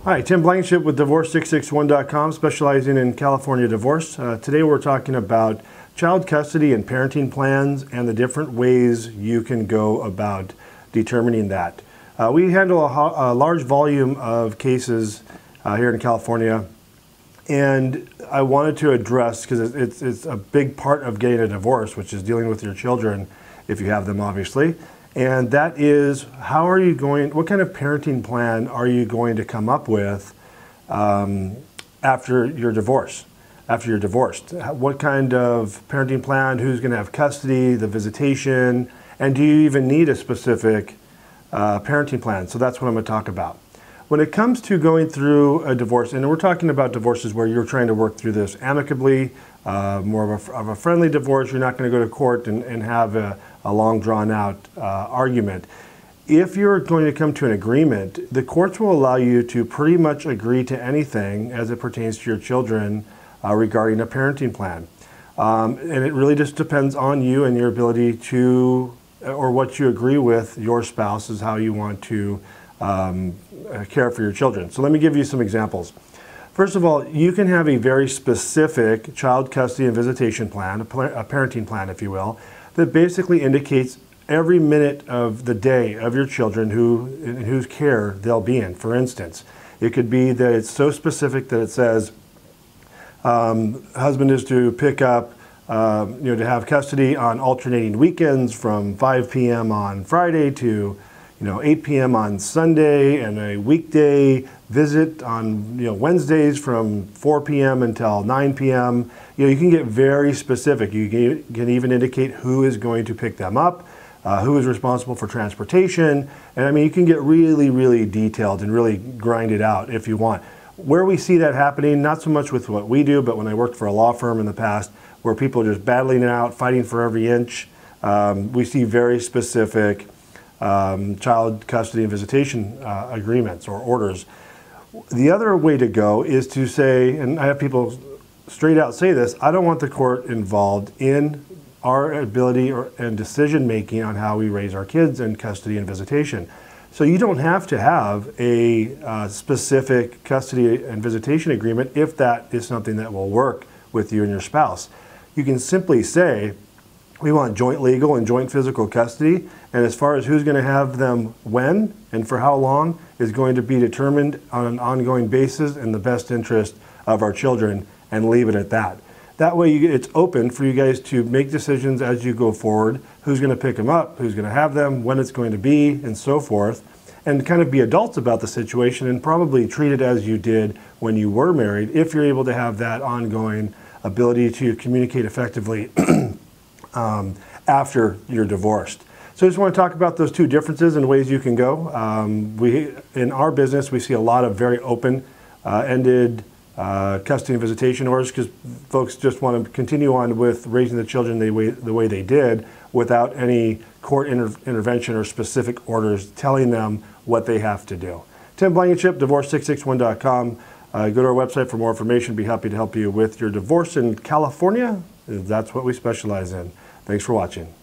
Hi, Tim Blankenship with Divorce661.com, specializing in California divorce. Today we're talking about child custody and parenting plans and the different ways you can go about determining that. We handle a large volume of cases here in California, and I wanted to address, because it's a big part of getting a divorce, which is dealing with your children, if you have them obviously. And that is, what kind of parenting plan are you going to come up with after your divorce, after you're divorced? What kind of parenting plan, who's going to have custody, the visitation, and do you even need a specific parenting plan? So that's what I'm going to talk about. When it comes to going through a divorce, and we're talking about divorces where you're trying to work through this amicably, more of a friendly divorce, you're not going to go to court and have a long drawn out argument. If you're going to come to an agreement, the courts will allow you to pretty much agree to anything as it pertains to your children regarding a parenting plan. And it really just depends on you and your ability to, or what you agree with your spouse is how you want to care for your children. So let me give you some examples. First of all, you can have a very specific child custody and visitation plan, a parenting plan, if you will, that basically indicates every minute of the day of your children in whose care they'll be in. For instance, it could be that it's so specific that it says husband is to pick up, to have custody on alternating weekends from 5 p.m. on Friday to 8 p.m. on Sunday, and a weekday visit on Wednesdays from 4 p.m. until 9 p.m. You can get very specific. You can even indicate who is going to pick them up, who is responsible for transportation, and I mean you can get really, really detailed and really grind it out if you want. Where we see that happening, not so much with what we do, but when I worked for a law firm in the past, where people are just battling it out, fighting for every inch, we see very specific child custody and visitation agreements or orders. The other way to go is to say, and I have people straight out say this, I don't want the court involved in our ability and decision making on how we raise our kids in custody and visitation. So you don't have to have a specific custody and visitation agreement if that is something that will work with you and your spouse. You can simply say, we want joint legal and joint physical custody, and as far as who's going to have them when and for how long is going to be determined on an ongoing basis in the best interest of our children, and leave it at that. That way it's open for you guys to make decisions as you go forward, who's going to pick them up, who's going to have them, when it's going to be, and so forth, and kind of be adults about the situation and probably treat it as you did when you were married, if you're able to have that ongoing ability to communicate effectively after you're divorced. So I just want to talk about those two differences and ways you can go. In our business, we see a lot of very open-ended custody and visitation orders because folks just want to continue on with raising the children the way they did without any court intervention or specific orders telling them what they have to do. Tim Blankenship, Divorce661.com. Go to our website for more information. Be happy to help you with your divorce in California. That's what we specialize in. Thanks for watching.